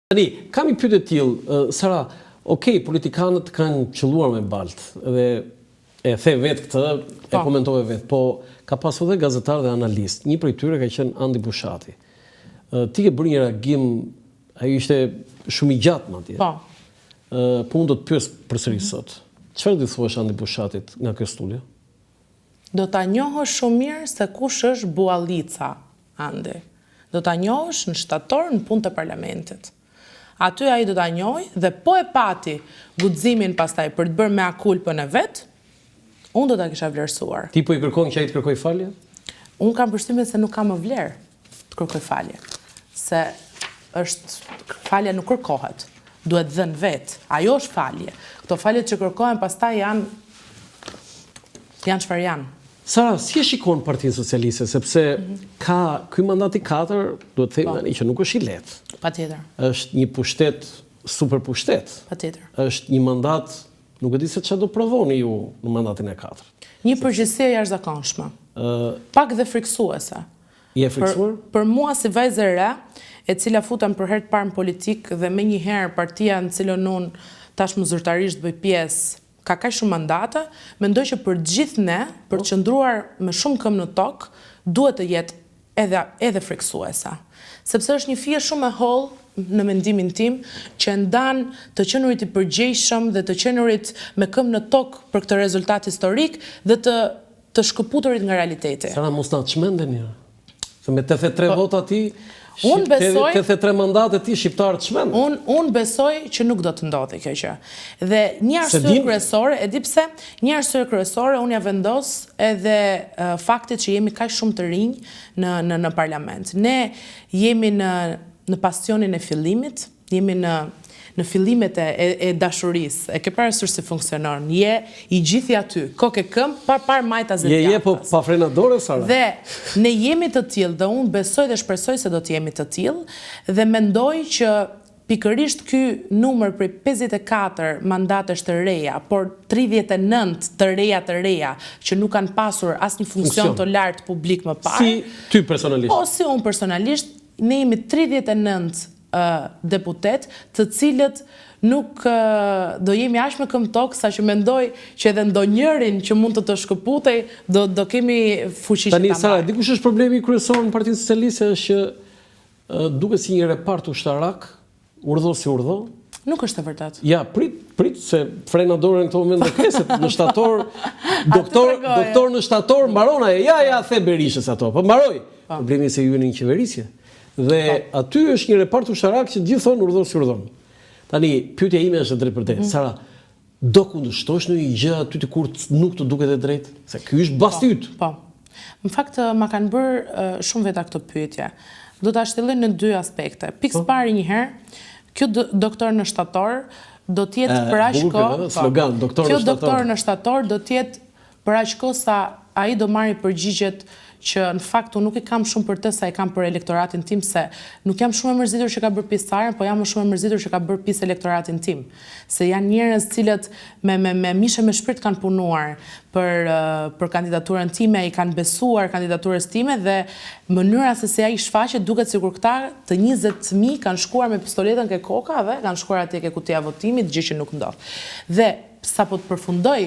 Tani, kam I pyetje të tillë, Sara, okej, politikanët kanë qelluar me baltë dhe e the vetë këtë, e komentove vetë, po ka pasur edhe gazetar dhe analist. Një prej tyre ka qenë Andi Bushati. Ti ke bërë një reagim, ai ishte shumë I gjatë madje. Po. Po unë do të pyes përsëri sot. Çfarë do thuash Andi Bushatit nga ky studio? Do ta njohësh shumë mirë se kush është Buallica, Andi. Do ta njohësh në shtator në punë të parlamentit. Aty ai do ta njohë dhe po e pati guximin pastaj për të bërë mea culpën e vet, unë do ta kisha vlerësuar. Ti po I kërkon që ai të kërkoj falje? Unë kam përshtypjen se nuk ka më vlerë të kërkoj falje. Se falja nuk kërkohet, duhet dhënë vetë. Ajo është falje. Këto faljet që kërkohen pastaj janë çfarë janë. Sara, si e shikon Partinë Socialiste, sepse ka ky mandat I 4, duhet të themi që nuk është I lehtë. Patjetër. Është një pushtet, super pushtet. Patjetër. Është një mandat, nuk e di se çfarë do provoni ju në mandatin e 4. Një përgjegjësi e jashtëzakonshme. Pak dhe friksuese. Je friksuar? Për mua si vajzë e re, e cila futem për herë të parë në politikë dhe menjëherë partia në cilën unë tashmë zyrtarisht bëj pjesë ka kaq shumë mandate, mendoj që për gjithë ne, për të qëndruar me shumë këmbë në tokë, duhet të jetë edhe friksuese. Sepse është një fije shumë e hollë në mendimin tim që ndan të qenurit I përgjegjshëm dhe të qenurit me këmbë në tokë për këtë rezultat historik dhe të shkëputurit nga realiteti. Sara, mos na çmendeni. Se me 83 vota ti, unë besoj 83 mandate ti shqiptarët çmenden. Unë besoj që nuk do të ndodhi kjo gjë. Dhe një arsye kryesore, e di pse, një arsye kryesore unë ja vendos edhe faktit që jemi kaq shumë të rinj në parlament. Ne jemi në pasionin e fillimit, jemi në fillimet e dashurisë. E ke parasysh si funksionon. Je I gjithi aty, kokë e këmbë, par majtas e djathtas. Je po pa frenadore, Sara. Dhe ne jemi të tillë, dhe unë besoj dhe shpresoj se do të jemi të tillë, dhe mendoj që pikërisht ky numër prej 54 mandatesh të reja, por 39 të reja që nuk kanë pasur asnjë funksion të lartë publik më parë. Si ty personalisht? Po, si unë personalisht, ne jemi 39 deputet të cilët nuk do jemi aq me këmbë tokë sa që mendoj që edhe ndonjërin që mund të shkëputej do kemi fuqi që ta marrë. Tani Sara, dikush është problemi kryesor në Partinë Socialiste është që duket si një repart ushtarak, urdhë si urdhë. Nuk është e vërtet. Ja, prit se frenadore në këto moment do keset në shtator, doktor në shtator mbaron ai. Ja, the Berishës ato, po mbaroj. Problemi se ju jeni në qeverisje. Dhe aty është një repart ushtarak që gjithë thonë urdhon si urdhon. Tani, pyetja ime është e drejtë për te. Sara, do kundërshtosh në një gjë aty të kur nuk të duket e drejtë? Se ky është basti yt. Po. Në fakt ma kanë bërë shumë veta këtë pyetje. Do ta shtelloj në dy aspekte. Pikë pari një herë, kjo doktor në shtator do të jetë për aq kohë. Slogan, doktor në shtator. Kjo doktor në shtator do të jetë për aq kohë sa ai do marrë përgjigjet që në fakt unë nuk I kam shumë për të sa I kam për elektoratin tim, se nuk jam shumë e mërzitur që ka bërë pjesëtarën, po jam më shumë e mërzitur që ka bërë pjesë elektoratin tim. Se janë njerëz cilët me mishe me shpirt kanë punuar për kandidaturën time, I kanë besuar kandidaturës time dhe mënyra se ai shfaqet duket sikur këta të 20.000 kanë shkuar me pistoletën ke koka dhe kanë shkuar atje ke kutia votimit, gjë që nuk ndodh. Dhe sapo të përfundoj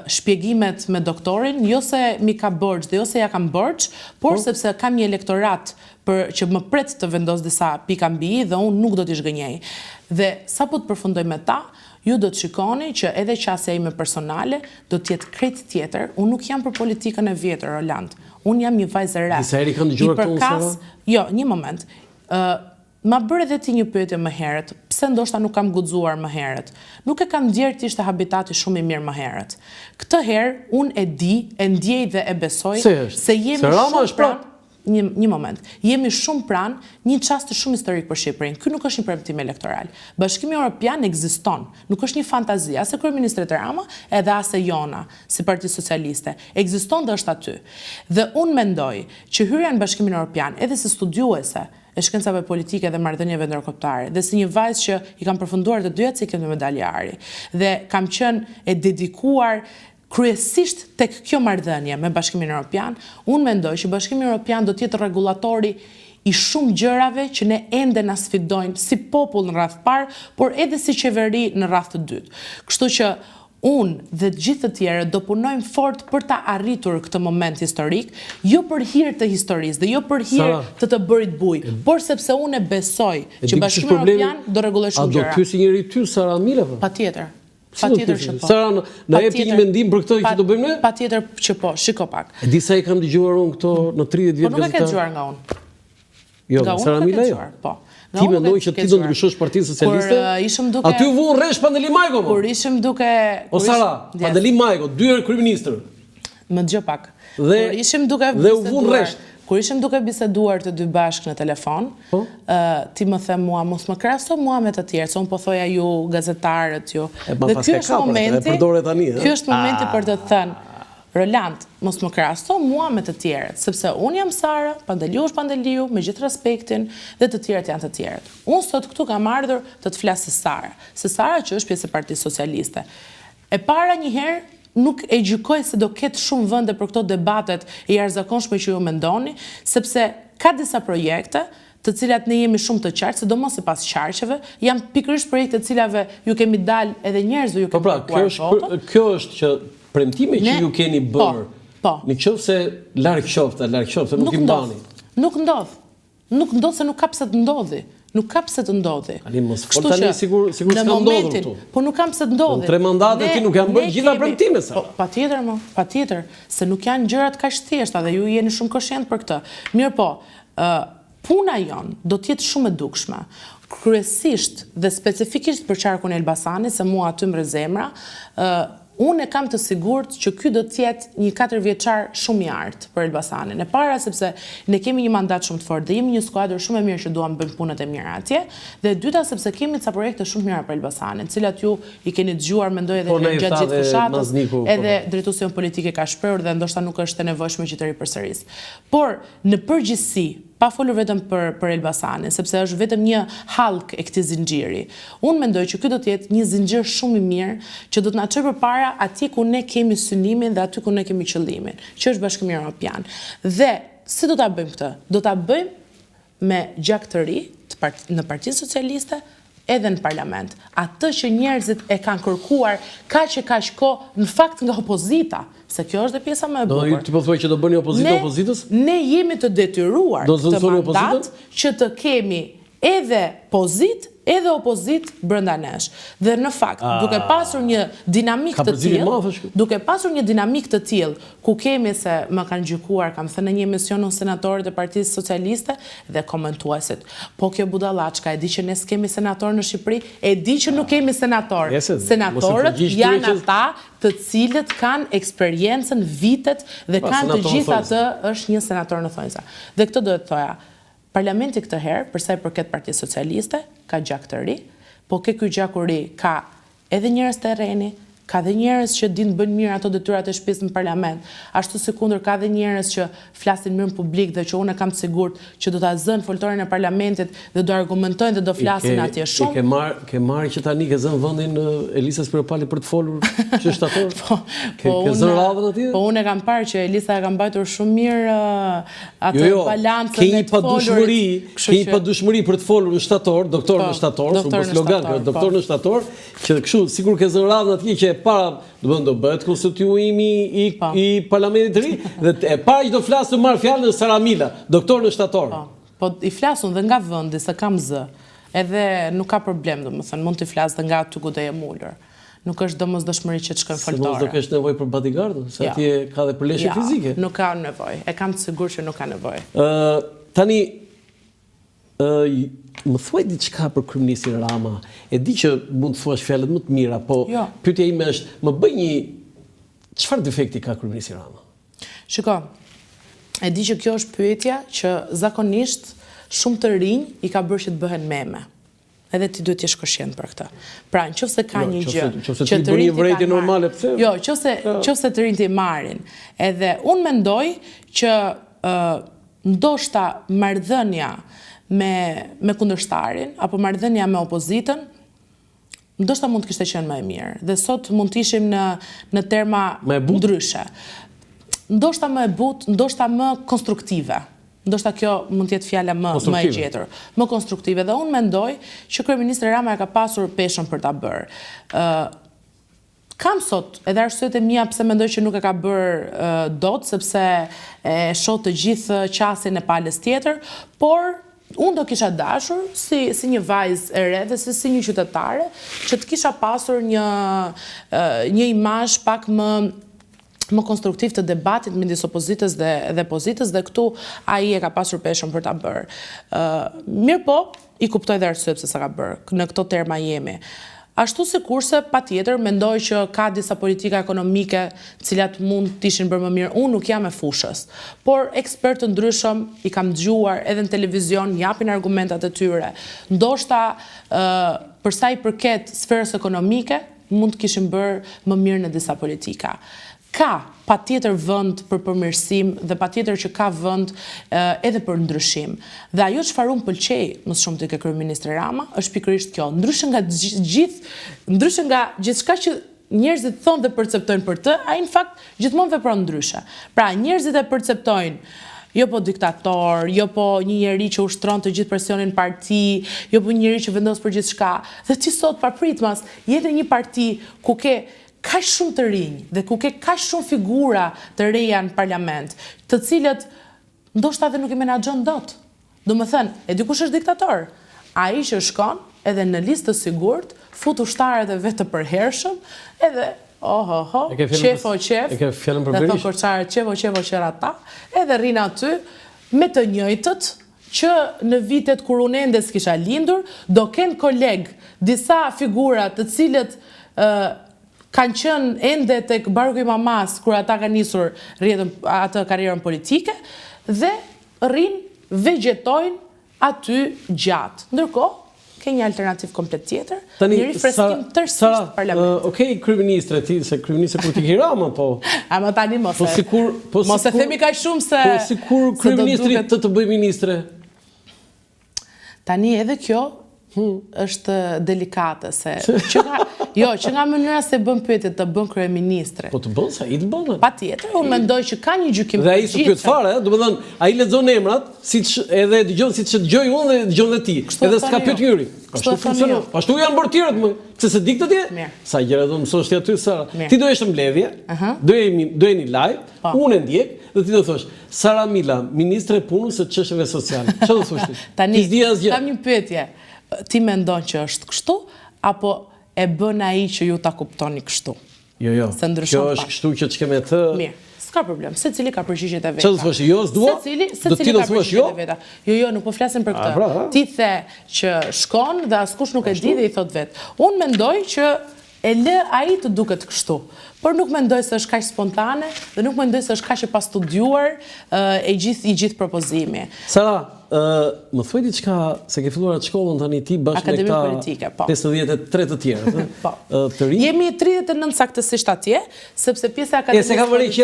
shpjegimet me doktorin, jo se mi ka borxh dhe jo se ja kam borxh, por sepse kam një elektorat që më pret të vendos disa pika mbi I dhe unë nuk do t'i zhgënjej. Dhe sapo të përfundoj me ta, ju do të shikoni që edhe qasja ime personale do t'jetë krejt tjetër. Unë nuk jam për politikën e vjetër, Roland. Unë jam një vajzë e re. Disa herë kanë dëgjuar këtë Sara? Jo, një moment. Ma bërë edhe ti një pyetje më herët, pse ndoshta nuk kam guxuar më herët. Nuk e kam ndjerë të ishte habitati shumë I mirë më herët. Këtë herë, unë e ndjej dhe e besoj se jemi shumë pranë. Një moment. Jemi shumë pranë një çast shumë historik për Shqipërinë. Ky nuk është një premtim elektoral. Bashkimi Evropian ekziston. Nuk është një fantazi, as e kryeministrit Rama, edhe as e jona, si Parti Socialiste. Ekziston dhe është aty. Dhe unë mendoj që hyrja në Bashkimin Evropian, edhe si studiuese e shkencave politike dhe marrëdhënieve ndërkombëtare, dhe si një vajzë që I kam përfunduar të dyja ciklet me medalje Ari, dhe kam qenë e dedikuar kryesisht tek kjo marrëdhënie me Bashkimin Evropian, unë mendoj që Bashkimi Evropian do të jetë rregullatori i shumë gjërave që ne ende na sfidojnë si popull në radh parë, por edhe si qeveri në radh të dytë. Kështu që unë dhe gjithë të tjerë do punojmë fort për ta arritur këtë moment historik, jo për hir të historisë dhe jo për hir të bërit bujë, por sepse unë besoj që Bashkimi Evropian do rregullojë shumë gjëra. A do pyesi njëri ty Sara Mila? Patjetër. Patjetër që po. Sara, na jep një mendim për këtë që do bëjmë ne? Patjetër që po, shiko pak. E di sa i kam dëgjuar unë këto në 30 vjet gazetar. Po nuk e ke dëgjuar nga unë. Jo, Sara Mila jo. Po. Ti mendoj që ti do ndryshosh Partinë Socialiste? Aty u vun rresh Pandeli Majko. Kur ishim duke O Sara, Pandeli Majko, dyer kryeministër. Më dëgjoj pak. Dhe ishim duke u vun rresh. Kur ishim duke biseduar të dy bashkë në telefon, ti më the mua, mos më krahaso mua me të tjerë, se unë po thoja ju gazetarët ju. Dhe ky është momenti për të thënë, Roland, mos më krahaso mua me të tjerët, sepse unë jam Sara, Pandeliu është Pandeliu, me gjithë respektin, dhe të tjerët janë të tjerët. Unë sot këtu kam ardhur të të flasë se Sara që është pjesë e Partisë Socialiste. E para njëherë, nuk e gjykoj se do ketë shumë vende për këto debatet e jashtëzakonshme që ju mendoni, sepse ka disa projekte të cilat ne jemi shumë të qartë, sidomos sipas qarqeve, janë pikërisht projekte të cilave ju kemi dalë edhe njerëzve ju kemi bërë. Kjo është që premtime që ju keni bërë, në qoftë se larg qoftë, nuk i mbani. Nuk ndodh. Nuk ndodh se nuk ka pse të ndodhi. Nuk ka pse të ndodhi. Kështu që sigur s'ka ndodhur këtu. Po nuk kam pse të ndodhi. Në 3 mandate ti nuk janë bërë gjitha premtime sa. Patjetër, patjetër, se nuk janë gjërat kaq të thjeshta dhe ju jeni shumë koshient për këtë. Mirë po, puna jon do të jetë shumë e dukshme. Kryesisht dhe specifikisht për qarkun e Elbasanit, se mua aty më zemra, unë e kam të sigurt që ky do të jetë një 4 vjeçar shumë i artë për Elbasanin. E para sepse ne kemi një mandat shumë të fortë dhe jemi një skuadër shumë e mirë që duam bëjmë punët e mira atje, dhe e dyta sepse kemi ca projekte shumë mira për Elbasanin, të cilat ju i keni dëgjuar mendoj edhe gjatë gjithë fushatës, edhe drejtuesi politike ka shprehur dhe ndoshta nuk është e nevojshme që të ripërsëris. Por në përgjithësi, pa folur vetëm për Elbasanin, sepse është vetëm një halk e këtij zinxhiri. Unë mendoj që ky do të jetë një zinxhir shumë i mirë që do të na çojë përpara atje ku ne kemi synimin dhe aty ku ne kemi qëllimin, që është Bashkimi Evropian. Dhe si do ta bëjmë këtë? Do ta bëjmë me gjak të ri në Partinë Socialiste edhe në parlament. Atë që njerëzit e kanë kërkuar kaq kohë në fakt nga opozita. Se kjo është dhe pjesa më e bukur. Ti po thuaj që do bëni opozitë opozitës? Ne jemi të detyruar të mandat që të kemi edhe pozitë, edhe opozit brenda nesh. Dhe në fakt, duke pasur një dinamik të tillë, ku kemi se më kanë gjykuar, kam thënë në një emision në senatorët e Partisë Socialiste dhe komentuesit. Po kjo budallachka, e di që ne s'kemi senator në Shqipëri, e di që nuk kemi senator. Senatorët janë ata të cilët kanë eksperiencën, vitet dhe kanë të gjithë atë është një senator në thonjza. Dhe këtë do të thoja. Parlamenti këtë herë, përsa i përket Partisë Socialiste, ka gjak të ri, po ky gjak të ri ka edhe njerëz të rreni, ka dhe njerëz që dinë bëjnë mirë ato detyrat e shtëpisë në parlament. Ashtu sikundër ka dhe njerëz që flasin mirë në publik dhe që unë kam të sigurt që do ta zënë foltorin e parlamentit dhe do argumentojnë dhe do flasin atje shumë. Ke marrë që tani ke zënë vendin Elisa Spiropali për të folur që shtator? Ke zënë radhën atje? Po unë e kam parë që Elisa e ka mbajtur shumë mirë atë balancën e të folurit. Ke një padushmëri për të folur në shtator, doktor në shtator, shumë slogan, doktor në shtator, që kështu sigur ke zënë radhën atje që para do bëhet konstituimi i parlamentit të ri dhe e para që do flasë të marrë fjallën në Sara Mila, doktor në shtator. Po i flasun dhe nga vëndi, se kam zë, edhe nuk ka problem, mund të flasë dhe nga aty ku do jem ullur. Nuk është domosdoshmëri që të shkojnë foltore. Se mos do kesh nevojë për bodyguard, se atje ka dhe përleshje fizike. Nuk ka nevojë, e kam të sigurt që nuk ka nevojë. Tani, më thuaj diçka për kryeministin Rama. E di që mund të thuash fjalët më të mira, po pyetja ime është, më bëj një çfarë defekti ka kryeministi Rama? Shiko, e di që kjo është pyetja që zakonisht shumë të rinj i ka bërë që të bëhen meme. Edhe ti duhet të jesh koshient për këtë. Pra, nëse ka një gjë që të rinj vërejtje normale pse? Jo, nëse të rinj të marrin. Edhe unë mendoj që ndoshta marrëdhënia me kundërshtarin, apo marrëdhënia me opozitën, ndoshta mund të kishte qenë më e mirë. Dhe sot mund të ishim në terma ndryshe. Ndoshta më e butë, ndoshta më konstruktive. ndoshta kjo mund të jetë fjala më e gjetër, më konstruktive. Dhe unë mendoj që kryeministri Rama ka pasur peshën për ta bërë. Kam sot edhe arsyet e mia pse mendoj që nuk e ka bërë dot, sepse e shoh të gjithë qasjen e palës tjetër, por unë do kisha dashur si një vajzë e re dhe si një qytetare që të kisha pasur një imazh pak më konstruktiv të debatit midis opozitës dhe pozitës, dhe këtu ai e ka pasur peshën për ta bërë. Mirë po, i kuptoj dhe arsyet pse sa ka bërë. Në këto terma jemi. Ashtu sikurse patjetër mendoj që ka disa politika ekonomike cilat mund të ishin bërë më mirë. Unë nuk jam e fushës, por ekspertë ndryshëm i kam dëgjuar edhe në televizion, japin argumentat e tyre. Ndoshta për sa i përket sferës ekonomike, mund të kishin bërë më mirë në disa politika. Ka patjetër vend për përmirësim dhe patjetër që ka vend edhe për ndryshim. Dhe ajo çfarë unë pëlqej më shumë tek kryeministri Rama është pikërisht kjo. Ndryshe nga gjithçka që njerëzit thonë dhe perceptojnë për të, ai në fakt gjithmonë vepron ndryshe. Pra njerëzit e perceptojnë jo po diktator, jo po një njeri që ushtron të gjithë presionin parti, jo po një njeri që vendos për gjithçka. Dhe ti sot papritmas je në një parti ku ke kaq shumë të rinj dhe ku ke kaq shumë figura të reja në parlament, të cilët ndoshta edhe nuk i menaxhon dot. Domethënë, e dikush është diktator. Ai që shkon edhe në listë të sigurt, fut ushtarët e vet të përhershëm, edhe qef o qef, dhe thon korçarët qef o qera ta, edhe rrin aty me të njëjtët që në vitet kur unë ende s'kisha lindur, do kenë koleg disa figura të cilët kanë qenë ende tek barku i mamas kur ata kanë nisur atë karrierën politike dhe vegjetojnë aty gjatë. Ndërkohë, ke një alternativë komplet tjetër, një rifreskim tërësisht parlamentit. Okej, kryeministre, ti se kryeministri politik i Rama, po. Ama tani mos e themi kaq shumë se po sikur kryeministri të bëj ministre. Tani edhe kjo është delikate, që nga mënyra se bën pyetjet të bën kryeministre. Po të bën, sa i të bën. Patjetër, unë mendoj që ka një gjykim. Dhe ai s'u pyet fare, domethënë, ai lexon emrat, siç edhe dëgjon siç dëgjoj unë dhe dëgjon dhe ti. Edhe s'ka pyet njëri. Ashtu funksionon. Ashtu janë bërë tjerët më. Pse se di këtë ti? Sa gjëra do mësosh ti aty Sara. Ti do jesh në mbledhje, do jeni live, unë ndjek dhe ti do thosh, Sara Mila, ministre e punës së çështjeve sociale. Çfarë do thosh ti? Tani, kam një pyetje. Ti mendon që është kështu, apo e bën ai që ju ta kuptoni kështu? Jo. Kjo është kështu që të kemi të. Mirë, s'ka problem. Secili ka përgjigjet e veta. Çfarë thosh? Jo, s'dua. Secili ka përgjigjet e veta. Jo, nuk po flasim për këtë. Ti the që shkon dhe askush nuk e di dhe i thot vet. Unë mendoj që e lë ai të duket kështu. Por nuk mendoj se është kaq spontane dhe nuk mendoj se është kaq e pastudiuar i gjithë propozimi. Sara, më thuaj diçka se ke filluar atë shkollën tani ti bashkë me këta 53 të tjerë, të rinj. Jemi 39 saktësisht atje, sepse pjesa e akademisë. Se ka vërej që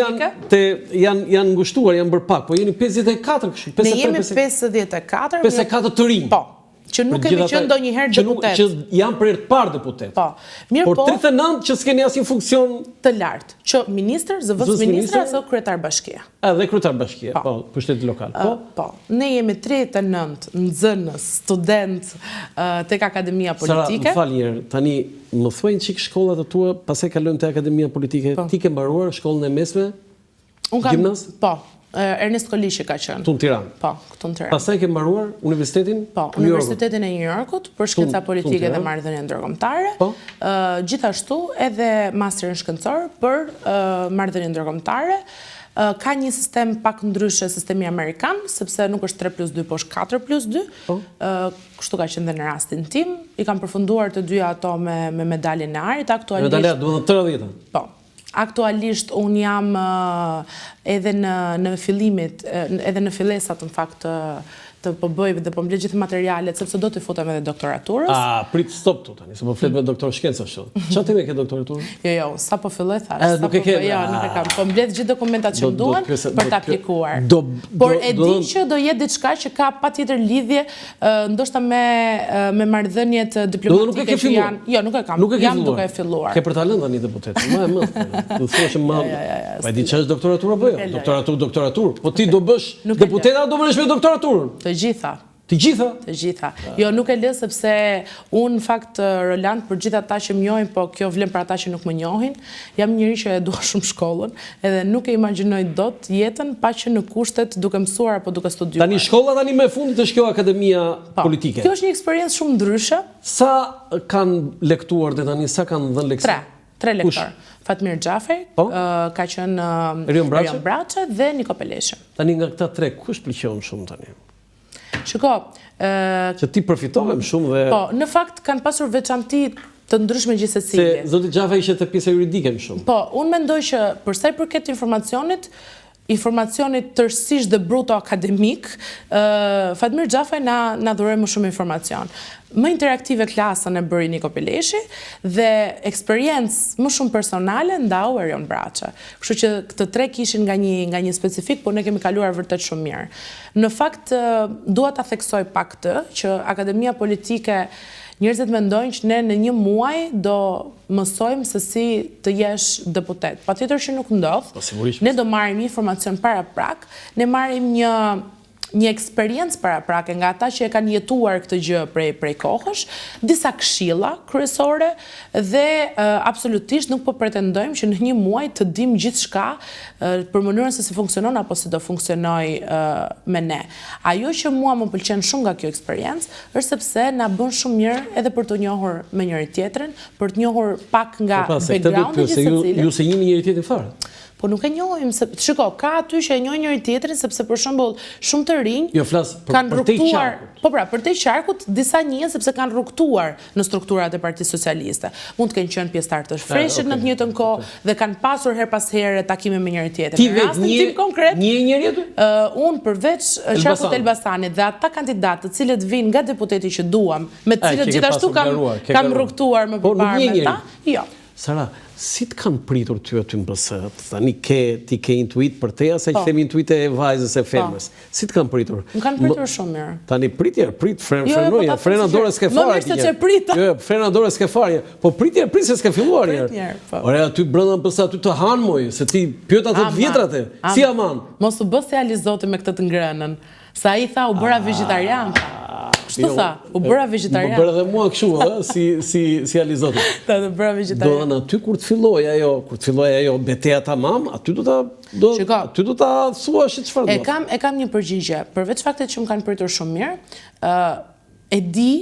janë ngushtuar, janë bërë pak, po jeni 54 kështu. Ne jemi 54. 54 të rinj. Po. Që nuk kemi qenë ndonjëherë deputet. Që janë për herë të parë deputet. Po. Por 39 që s'keni asnjë funksion të lartë. Që ministër, zëvendës ministër ose kryetar bashkie. Edhe kryetar bashkie, po, pushteti lokal. Po. Ne jemi 39 nxënës, student tek Akademia Politike. Sara, më fal një herë, tani më thuajnë çik shkollat e tua, pastaj kalojmë te Akademia Politike. Ti ke mbaruar shkollën e mesme? Unë kam. Gjimnaz? Po. Ernest Kolishi ka qenë. Këtu në Tiranë. Po, këtu në Tiranë. Pastaj ke mbaruar universitetin? Po, Universitetin e New Yorkut për shkenca politike dhe marrëdhënie ndërkombëtare. Po. Gjithashtu edhe masterin shkencor për marrëdhënie ndërkombëtare. Ka një sistem pak ndryshe sistemi amerikan, sepse nuk është 3+2, po është 4+2. Kështu ka qenë dhe në rastin tim. I kam përfunduar të dyja ato me medaljen e arit. Medalja, duhet të 30. Po. Aktualisht unë jam edhe në fillimit, edhe në fillesat në fakt të po bëj dhe po mbledh gjithë materialet sepse do të futem edhe doktoraturës. Prit stop tu tani, se po flet me doktor shkencë ashtu. Çfarë ti me ke doktoraturën? Jo, sa po filloj thash. Nuk e ke. Jo, nuk e kam. Po mbledh gjithë dokumentat që duan për të aplikuar. Por e di që do jetë diçka që ka patjetër lidhje ndoshta me marrëdhëniet diplomatike që janë. Jo, nuk e kam. Jam duke e filluar. Ke për talent tani deputet. Më e më. Do thoshë më. Po di ç'është doktoratura apo jo? Doktoratur. Po ti do bësh deputet apo do bësh me doktoraturën? Të gjitha. Të gjitha? Të gjitha. Jo, nuk e lë sepse unë në fakt Roland për gjithë ata që më njohin, po kjo vlen për ata që nuk më njohin, jam njëri që e dua shumë shkollën, edhe nuk e imagjinoj dot jetën pa që në kushtet duke mësuar apo duke studiuar. Tani shkolla tani më e fundit është kjo akademia politike. Kjo është një eksperiencë shumë ndryshe. Sa kanë lektuar dhe tani sa kanë dhënë leksië? Tre lektor. Fatmir Xhaferi, ka qenë Rion Braça dhe Niko Peleshi. Tani nga këta tre, kush pëlqen shumë tani? Shiko, që ti përfitove shumë dhe... Po, në fakt kanë pasur veçanti të ndryshme gjithsesi. Se zoti Xhaferi ishte te pjesa juridike më shumë. Po, unë mendoj që për sa i përket informacionit tërësisht dhe bruto akademik, Fatmir Xhaferi na dhuroi më shumë informacion. Më interaktive klasën e bëri Niko Peleshi dhe eksperiencë më shumë personale ndau Rion Braça. Kështu që këtë tre kishin nga një specifik, por ne kemi kaluar vërtet shumë mirë. Në fakt, dua ta theksoj pak këtë, që Akademia Politike njerëzit mendojnë që ne në një muaj do mësojmë se si të jesh deputet. Patjetër që nuk ndodh. Ne do marrim informacion paraprak, ne marrim një eksperiencë paraprake nga ata që e kanë jetuar këtë gjë prej kohësh, disa këshilla kryesore dhe absolutisht nuk po pretendojmë që në një muaj të dim gjithçka për mënyrën se si funksionon apo si do funksionoj me ne. Ajo që mua më pëlqen shumë nga kjo eksperiencë është sepse na bën shumë mirë edhe për të njohur me njëri tjetrin, për të njohur pak nga backgroundi i secilit. Ju se jini njëri tjetrin fare. Po nuk e njohim, shiko, ka aty që e njohin njëri tjetrin sepse për shembull shumë të rinj kanë rrugtuar, po pra, për te qarkut disa njihen sepse kanë rrugtuar në strukturat e Partisë Socialiste. Mund të kenë qenë pjesëtar të Freshit në të njëjtën kohë dhe kanë pasur her pas here takime me njëri tjetrin. Ti vetë njëri aty? Unë përveç Qarkut Elbasanit dhe ata kandidatë të cilët vinë nga deputeti që duam, me të cilët gjithashtu kam rrugtuar më përpara me ta, jo. Sara, si të kanë pritur ty aty në BSE? Tani ti ke intuit për teja, se që themi intuit e vajzës e femës. Si të kanë pritur? Më kanë pritur shumë mirë. Tani frenoja, frena dore s'ke farë. Më mështë që prita. Jo, frena dore s'ke farë. Po prit se s'ke filluar njerë. Ore, aty brënda në BSE, aty të hanë moj, se ti pjota të vjetrate. Si aman? Mos u bë se Alizoti me këtë të ngrënën. Sa i tha u bëra vegetarian. Kështu tha, u bëra vegetarian. Më bërë dhe mua këshu, si Alizoti. Ta të bëra vegetarian. Do në aty kur të filloj ajo beteja tamam, aty do ta thua shi çfarë do. E kam një përgjigje, përveç faktit që më kanë pritur shumë mirë, e di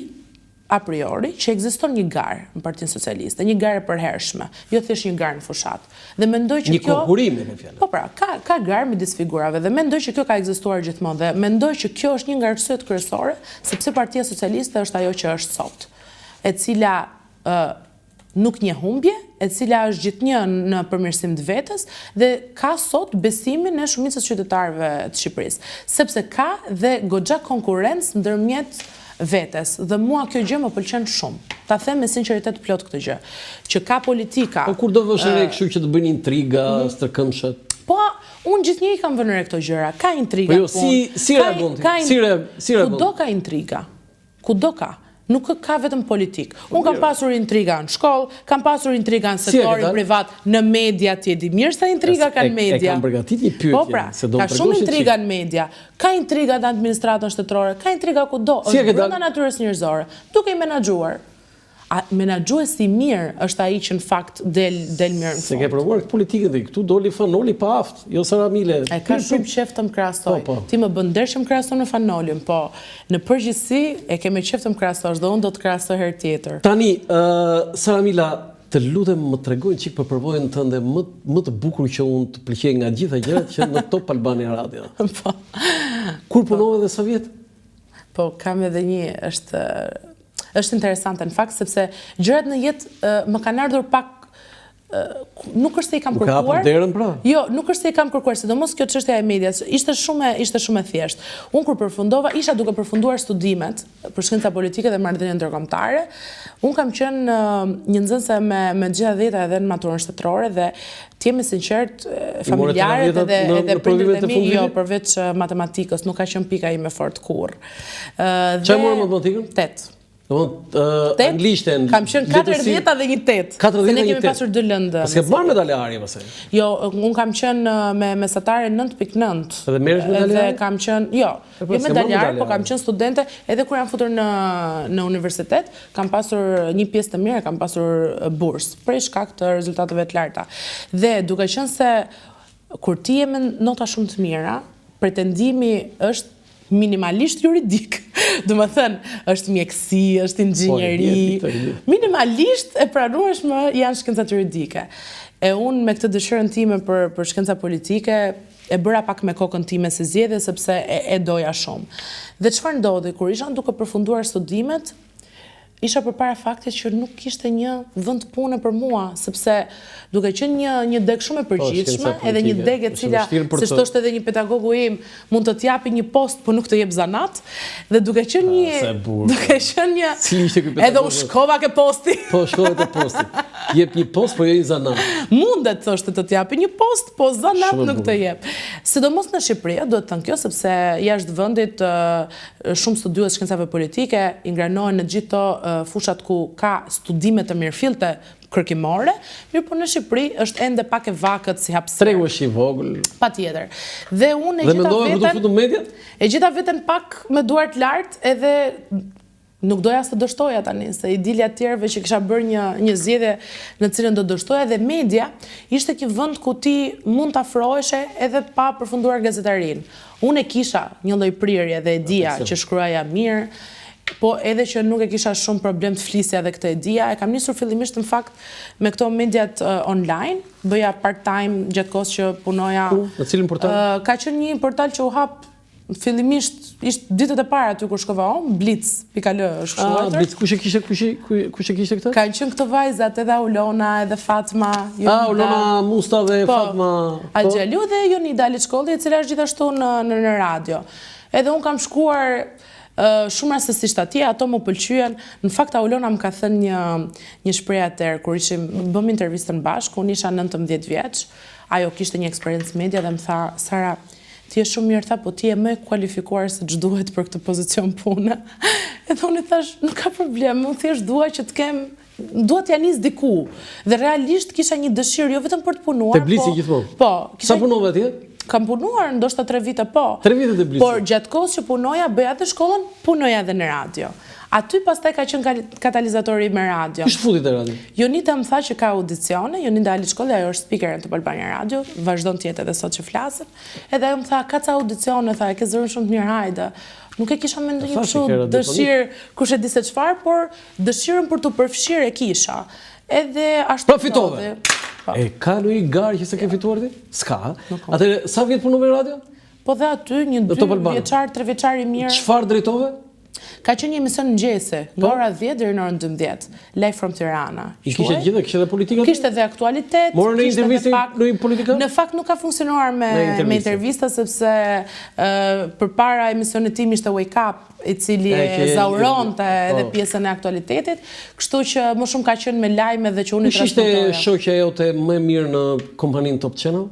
a priori që ekziston një garë në Partinë Socialiste, një garë e përhershme, jo thjesht një garë në fushat. Dhe mendoj që kjo... Një konkurim, me fjallë. Po pra, ka garë midis figurave dhe mendoj që kjo ka ekzistuar gjithmonë dhe mendoj që kjo është një nga arsyet kryesore, sepse Partia Socialiste është ajo që është sot, e cila nuk një humbje, e cila është gjithnjë në përmirësim të vetës dhe ka sot besimin e shumicës qytetarëve të Shqipërisë, sepse ka dhe goxha konkurrencë ndërmjet vetes dhe mua kjo gjë më pëlqen shumë. Ta them me sinqeritet plot këtë gjë, që ka politika. Po kur do vësh re kështu që të bëjnë intriga, stërkëmshet? Po, unë gjithnjëri kam vënë re këto gjëra. Ka intriga. Po jo, si reagon ti? Kudo ka intriga. Kudo ka. Nuk ka vetëm politik. Unë kam pasur intriga në shkollë, kam pasur intriga në sektorin privat, në media, ti e di mirë sa intriga ka në media. E kam përgatit një pyetje. Po pra, ka shumë intriga në media, ka intriga në administratën shtetërore, ka intriga kudo, është brenda natyrës njerëzore, duke i menaxhuar. Menaxhuesi i mirë është ai që në fakt del mirë në fund. Se ke provuar këtë politikën dhe këtu doli fanoli pa aft, jo Saramile. E ka shumë qef të më krahasoj. Ti më bën nderë që më krahason me fanolin, po në përgjithësi e ke me qef të më krahasosh dhe unë do të krahasoj herë tjetër. Tani, Saramila, të lutem më tregojnë çik për përvojën tënde më të bukur që unë të pëlqej nga gjitha gjërat që në Top Albania Radio. Po. Kur punove dhe sa vjet? Po, kam edhe një është interesante në fakt, sepse gjërat në jetë më kanë ardhur pak nuk është se i kam kërkuar. Jo, nuk është se i kam kërkuar, sidomos kjo çështja e medias, ishte shumë e thjeshtë. Unë kur përfundova, isha duke përfunduar studimet për shkenca politike dhe marrëdhënie ndërkombëtare. Unë kam qenë një nxënëse me gjitha dhjeta edhe në maturën shtetërore dhe t'jemi sinqert, familjarët edhe prindërit e mi, jo, përveç matematikës, nuk ka qenë pika ime fort kurrë. Çfarë morë matematikën? 8. Anglishten. Kam qenë 4 dhjeta dhe një 8. 4 dhjeta dhe një 8. Ne kemi pasur 2 lëndë. S'ke marrë medalje arje pastaj? Jo, unë kam qenë me mesatare 9.9. Edhe merresh medalje? Edhe kam qenë, jo medaljar, po kam qenë studente, edhe kur jam futur në universitet, kam pasur një pjesë të mirë, kam pasur bursë, prej shkak të rezultateve të larta. Dhe duke qenë se kur ti je me nota shumë të mira, pretendimi është minimalisht juridik. Do më thënë, është mjekësi, është inxhinjeri. Minimalisht e pranueshme janë shkencat juridike. E unë me këtë dëshirën time për shkenca politike, e bëra pak me kokën time se zgjedhje sepse e doja shumë. Dhe çfarë ndodhi kur isha duke përfunduar studimet, isha përpara faktit që nuk kishte një vend pune për mua, sepse duke qenë një deg shumë e përgjithshme, edhe një deg e cila, si thoshte edhe një pedagogu im, mund të t'japi një post, po nuk të jep zanat, dhe duke qenë një... Edhe unë shkova ke posti. Po, shkova ke posti. Jep një post, po jo një zanat. Mundet, thoshte, të t'japi një post, po zanat nuk të jep. Sidomos në Shqipëri, duhet të thënë kjo, sepse jashtë vendit shumë studiues shkencave politike ingranohen në gjithë fushat ku ka studime të mirëfillte kërkimore, mirë po në Shqipëri është ende pak e vakët si hapësirë. Tregu është i vogël. Patjetër. Dhe unë e gjitha veten pak me duart lart, edhe nuk doja të dështoja tani, se i dilja tjerëve që kisha bërë një zgjedhje në cilën do dështoja, dhe media ishte një vend ku ti mund të afroheshe edhe pa përfunduar gazetarin. Unë e kisha një lloj prirje dhe e dija që shkruaja mirë, po edhe që nuk e kisha shumë problem të flisja dhe këtë e dija. E kam nisur fillimisht në fakt me këto mediat online, bëja part-time gjatë kohës që punoja. Në cilin portal? Ka qenë një portal që u hap fillimisht, ishtë ditët e para aty kur shkova on, Blitz.al është shkruar. Blitz, kush e kishte këtë? Kanë qenë këto vajzat, edhe Ulona, edhe Fatma. Ulona Musta dhe Fatma. Algjelu dhe Jonida Liçkolli, e cila është gjithashtu në radio. Edhe unë kam shkuar shumë rastësisht atje, ato më pëlqyen. Në fakt, Ulona më ka thënë një shprehje atëherë kur bëm intervistën bashkë, unë isha 19 vjeç, ajo kishte një eksperiencë media dhe më tha, Sara, ti je shumë mirë, tha, po ti je më kualifikuar se ç'duhet për këtë pozicion pune. Edhe unë i thash, nuk ka problem, unë thjesht dua që të kem, dua t'ja nis diku. Dhe realisht kisha një dëshirë jo vetëm për të punuar, te Blitzi gjithmonë. Po. Sa punove atje? Kam punuar ndoshta 3 vite, po. 3 vite te Blitzi. Por gjatë kohës që punoja, bëja dhe shkollën, punoja edhe në radio. Aty pastaj ka qenë katalizatori me radio. Kush futi te radio? Jonida më tha që ka audicione, Jonida Liçkolli, ajo është speaker në Top Albania Radio, vazhdon të jetë edhe sot që flasim. Edhe ajo më tha, ka ca audicione, tha, e ke zërin shumë të mirë, hajde. Nuk e kisha me ndonjë kështu dëshirë, kush e di se çfarë, por dëshirën për të përfshirë e kisha. Edhe ashtu fitove. E ka në i garë që se ke fituar ti? Ska. Atëre, sa vjetë punove në radio? Po dhe aty, një 2 vjeçar, 3 vjeçar i mirë. Çfarë drejtove? Ka qenë një emision mëngjese, nga ora 10 deri në orën 12, Live from Tirana. I kishte gjithë, kishte edhe politikë? Kishte edhe aktualitet. Morën në intervistë në politikë? Në fakt nuk ka funksionuar me intervista, sepse përpara emisionit tim ishte Wake Up, i cili e zauronte edhe pjesën e aktualitetit, kështu që më shumë ka qenë me lajme dhe që unë i transmetoja. Kush ishte shoqja jote më e mirë në kompaninë Top Channel?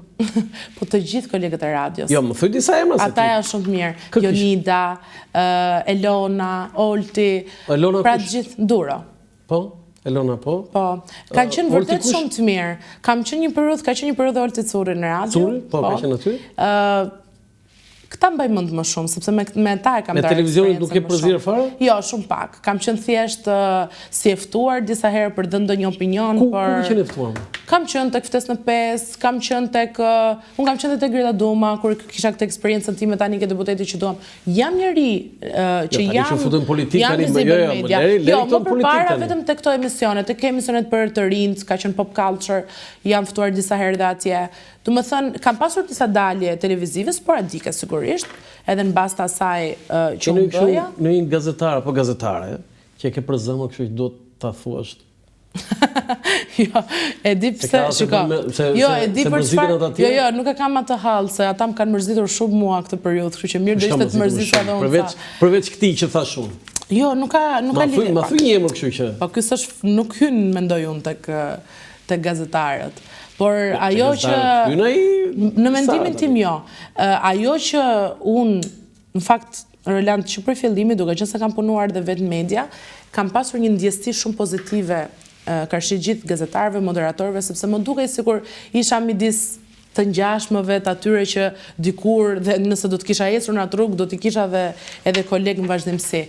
Po të gjithë kolegët e radios. Jo, më thuj disa emra se ti. Ata janë shumë të mirë. Jonida, Elona, Olti, pra gjithë Duro. Po? Elona, po? Po. Kanë qenë vërtet shumë të mirë. Ka qenë një periudhë Olti Curri në radio. Curri? Po, ka qenë aty? Këta mbaj mend më shumë, sepse me ta e kam darë. Me televizionin nuk e përzirë fare? Jo, shumë pak. Kam qenë thjesht si e ftuar disa herë për dhënë ndonjë opinion. Ku qenë e ftuar? Kam qenë tek Ftesë në 5, kam qenë tek... Unë kam qenë tek Greta Duma, kur kisha këtë eksperiencën time tani ke deputeti që duam. Jam njëri që jam vizibël media. Jo, më përpara vetëm tek këto emisione, tek emisionet për të rinjt, ka qenë Pop Culture, jam ftuar disa herë dhe atje. Do më thënë, kam pasur disa dalje televizive, sporadike sigurisht, edhe në basta asaj që unë bëja. Në një gazetare, apo gazetare, që e ke për zëmë, kështu që do të thuash Jo, e di pse, shiko. Jo, e di për çfarë. Jo, nuk e kam atë hall se ata më kanë mërzitur shumë mua këtë periudhë, kështu që mirë do ishte të mërzitja edhe unë. Përveç këtij që thash unë. Jo, nuk ka lidhje. Ma thuj një emër kështu që. Po ky s'është nuk hyn mendoj unë tek gazetarët. Por ajo që në mendimin tim jo. Ajo që unë në fakt Roland që për fillimi duke qenë se kam punuar dhe vetë në media, kam pasur një ndjesi shumë pozitive karshi gjithë gazetarëve, moderatorëve, sepse më dukej sikur isha midis të ngjashmëve të atyre që dikur dhe nëse do të kisha ecur në atë rrugë do t'i kisha edhe kolegë në vazhdimsi.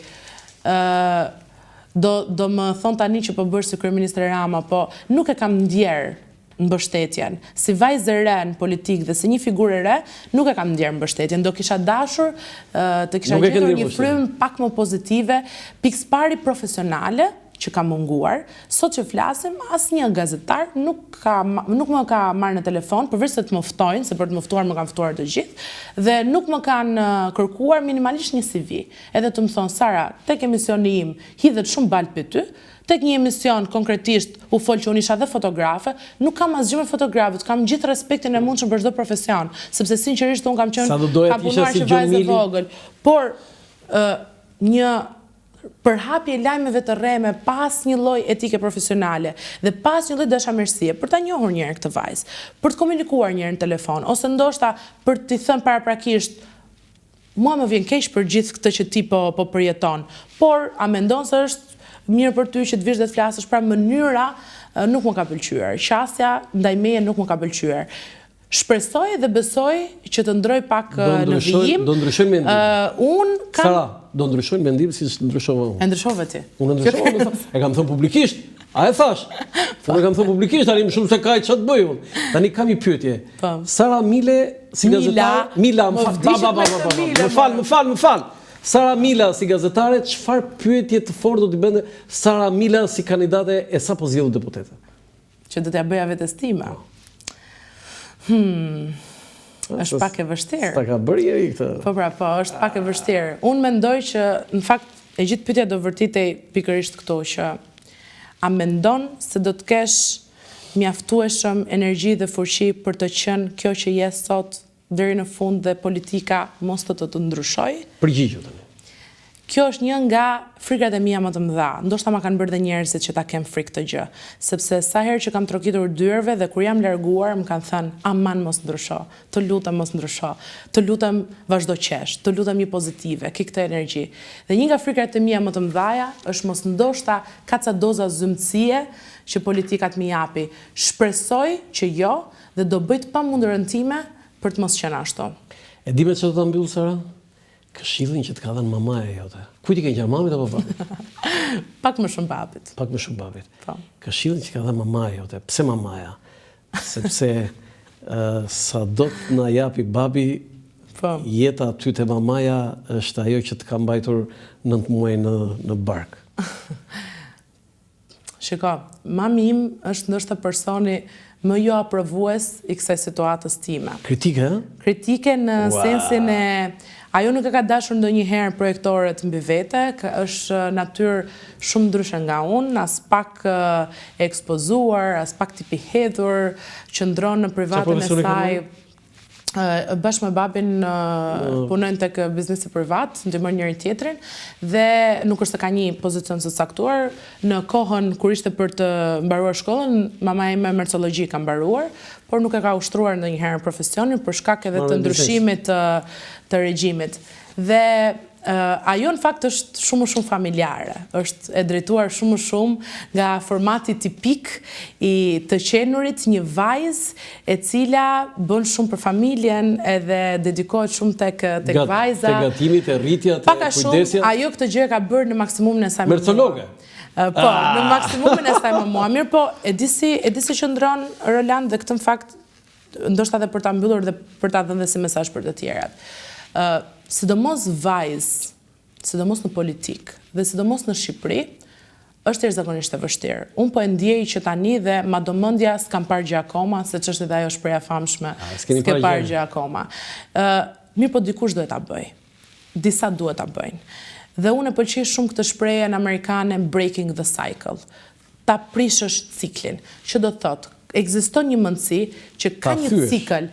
Do më thon tani që po bësh si kryeministri Rama, po nuk e kam ndjerë mbështetjen. Si vajzë e re në politikë dhe si një figurë e re, nuk e kam ndjerë mbështetjen. Do kisha dashur të kisha gjetur një frymë pak më pozitive, pikëspari profesionale që ka munguar. Sot që flasim, asnjë gazetar nuk më ka marrë në telefon, përveç se të më ftojnë, se për të më ftuar më kanë ftuar të gjithë, dhe nuk më kanë kërkuar minimalisht një CV. Edhe të më thonë, Sara, tek emisioni im hidhet shumë balë për ty, tek një emision konkretisht u fol që unë isha dhe fotografe, nuk kam asgjë me fotografët, kam gjithë respektin e mundshëm për çdo profesion, sepse sinqerisht unë kam punuar që vajzë vogël, por një përhapje lajmeve të rreme pas një lloj etike profesionale dhe pas një lloj dashamirësie për ta njohur një herë këtë vajzë, për të komunikuar një herë në telefon, ose ndoshta për t'i thënë paraprakisht mua më vjen keq për gjithë këtë që ti po përjeton, por a mendon se është mirë për ty që të vish dhe të flasësh, pra mënyra nuk më ka pëlqyer. Qasja ndaj meje nuk më ka pëlqyer. Shpresoj dhe besoj që të ndroj pak në vijim. Do ndryshoj mendim. Unë kam... Sara, do ndryshoj mendim si ndryshova unë. E ndryshove ti? Unë ndryshova, e kam thënë publikisht. A e thash? Unë e kam thënë publikisht, tani më shumë se kaj që të bëj unë. Tani kam një pyetje. Sara Mile, si gazetar... Mila, më fal. Sara Mila si gazetare, çfarë pyetje të fortë do t'i bënte Sara Mila si kandidate e sapo zgjedhur deputete? Që do t'ja bëja vetes time. Është pak e vështirë. Ta ka bërë njëri këtë. Po, është pak e vështirë. Unë mendoj që në fakt e gjithë pyetja do vërtitej pikërisht këtu që a mendon se do të kesh mjaftueshëm energji dhe fuqi për të qenë kjo që je sot deri në fund dhe politika mos të ndryshoj? Përgjigju tani. Kjo është një nga frikrat e mia më të mëdha. Ndoshta ma kanë bërë dhe njerëzit që ta kem frikë të gjë. Sepse sa herë që kam trokitur dyerve dhe kur jam larguar, më kanë thënë, aman mos ndrysho, të lutem mos ndrysho, të lutem vazhdo qesh, të lutem një pozitive, ki këtë energji. Dhe një nga frikrat e mia më të mëdhaja është mos ndoshta ka ca doza zymësie që politikat mi japi. Shpresoj që jo dhe do bëj të pamundërën time për të mos qenë ashtu. E di me çfarë do ta mbyll Sara? Këshillin që të ka dhënë mamaja jote. Kujt i ke ngjarë mamit apo babit? Pak më shumë babit. Pak më shumë babit. Po. Këshillin që ka dhënë mamaja jote. Pse mamaja? Sepse sa do të na japi babi, jeta aty te mamaja është ajo që të ka mbajtur 9 muaj në bark. Shiko, mami im është ndoshta personi më jo aprovues i kësaj situatës time. Kritike, ha? Kritike në sensin e... Ajo nuk e ka dashur ndonjëherë projektoret mbi vete, është natyrë shumë ndryshe nga unë, as pak e ekspozuar, as pak tipi hedhur, qëndron në privatin e saj. Bashkë me babin punojnë tek biznesi privat, ndihmojnë njëri tjetrin dhe nuk është se ka një pozicion të caktuar. Në kohën kur ishte për të mbaruar shkollën, mama ime mercologji ka mbaruar, por nuk e ka ushtruar ndonjëherë profesionin për shkak edhe të ndryshimit të regjimit. Dhe ajo në fakt është shumë familjare, është e drejtuar shumë nga formati tipik i të qenurit, një vajzë e cila bën shumë për familjen edhe dedikohet shumë tek vajza. Te gatimit, te rritja, te kujdesja. Ajo këtë gjë ka bërë në maksimumin e saj më mua. Mercologe. Po, në maksimumin e saj më mua. Mirë po, e disi qëndron Roland dhe këtë në fakt ndoshta edhe për ta mbyllur dhe për ta dhënë si mesazh për të tjerat. Sidomos vajzë, sidomos në politik dhe sidomos në Shqipëri, është jashtëzakonisht e vështirë. Unë po e ndjej që tani dhe madhomendja s'kam parë gjë akoma, se ç'është edhe ajo shpreha famshme, s'ke parë gjë akoma. Mirë po dikush duhet ta bëj. Disa duhet ta bëjnë. Dhe unë e pëlqej shumë këtë shprehje amerikane breaking the cycle. ta prishësh ciklin. Që do të thotë, ekziston një mundësi që ka një cikël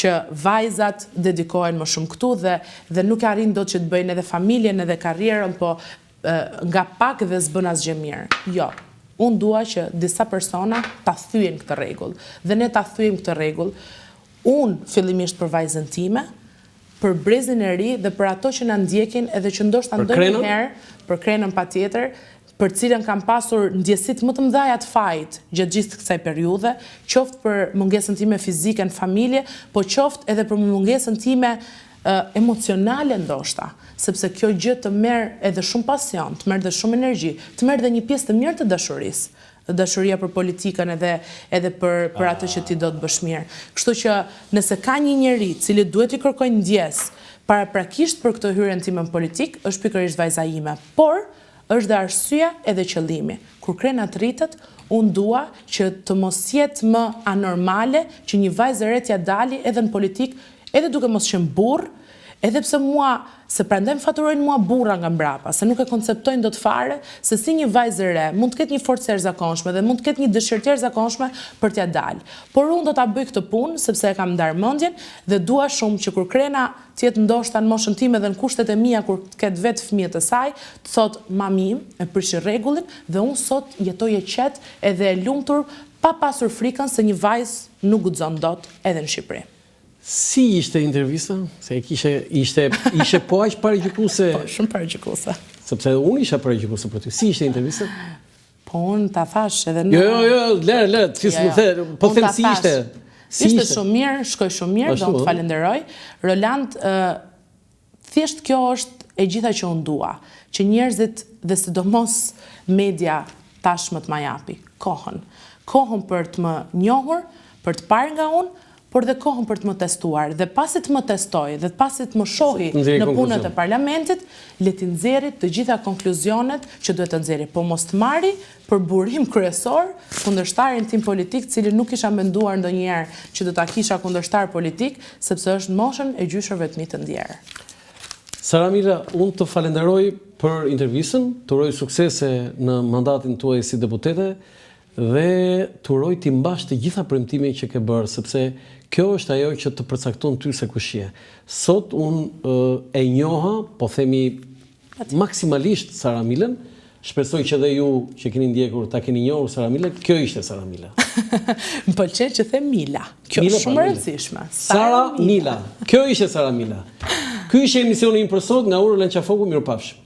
që vajzat dedikohen më shumë këtu dhe nuk arrin dot që të bëjnë edhe familjen edhe karrierën, po nga pak dhe s'bën asgjë mirë. Jo. Unë dua që disa persona ta thyen këtë rregull. Dhe ne ta thyejmë këtë rregull. Unë fillimisht për vajzën time, për brezin e ri dhe për ato që na ndjekin edhe që ndoshta ndonjëherë për krenën patjetër, për cilën kam pasur ndjesit më të mëdha të fajit gjatë gjithë kësaj periudhe, qoftë për mungesën time fizike në familje, po qoftë edhe për mungesën time emocionale ndoshta, sepse kjo gjë të merr edhe shumë pasion, të merr edhe shumë energji, të merr edhe një pjesë të mirë të dashurisë. Dashuria për politikën edhe për atë që ti do të bësh mirë. Kështu që nëse ka një njeri cili duhet i kërkoj ndjes paraprakisht për këtë hyrjen time në politik, është pikërisht vajza ime. Por është dhe arsyeja edhe qëllimi. Kur krena të rritet, unë dua që të mos jetë më anormale që një vajzë e re t'ja dali edhe në politik, edhe duke mos qenë burr, edhe pse se prandaj më faturojnë mua burra nga mbrapa, se nuk e konceptojnë dot fare se si një vajzë e re mund të ketë një forcë e jashtëzakonshme dhe mund të ketë një dëshirë të jashtëzakonshme për t'ja dalë. Por unë do ta bëj këtë punë sepse e kam ndar mendjen dhe dua shumë që kur krena të jetë ndoshta në moshën time dhe në kushtet e mia kur të ketë vetë fëmijët e saj, të thotë mami im e prishi rregullin dhe unë sot jetoj e qetë edhe e lumtur pa pasur frikën se një vajzë nuk guxon dot edhe në Shqipëri. Si ishte intervista? Se ishe po aq paragjykuese? Po, shumë paragjykuese. Sepse unë isha paragjykuese për ty. Si ishte intervista? Po unë ta thash edhe në... Jo, lere, po them si ishte. Ishte shumë mirë, shkoj shumë mirë, do të falenderoj. Roland, thjesht kjo është e gjitha që unë dua, që njerëzit dhe sidomos media tashmë të ma japi, kohën. Kohën për të më njohur, për të parë nga unë, por dhe kohën për të më testuar. Dhe pasit më testoj, dhe pasit më shohi në punët e parlamentit, le t'i nxjerrë të gjitha konkluzionet që duhet të nxjerrë. Po mos të marri për burim kryesor kundërshtarin tim politik, cili nuk isha menduar ndonjëherë që do ta kisha kundërshtar politik, sepse është moshën e gjyshërve të mi të ndjerë. Sara Mila, unë të falenderoj për intervistën, të uroj suksese në mandatin tuaj si deputete dhe të uroj t'i mbash të gjitha premtimet që ke bërë, sepse kjo është ajo që të përcakton ty se kush je. Sot unë e njoha, po themi maksimalisht Sara Milën, shpresoj që dhe ju që keni ndjekur ta keni njohur Sara Milën, kjo ishte Sara Mila. Më pëlqen që the Mila. Kjo është shumë e rëndësishme. Sara Mila. Kjo ishte Sara Mila. Ky ishte emisioni im për sot nga Ura Lançafoku, mirupafshim.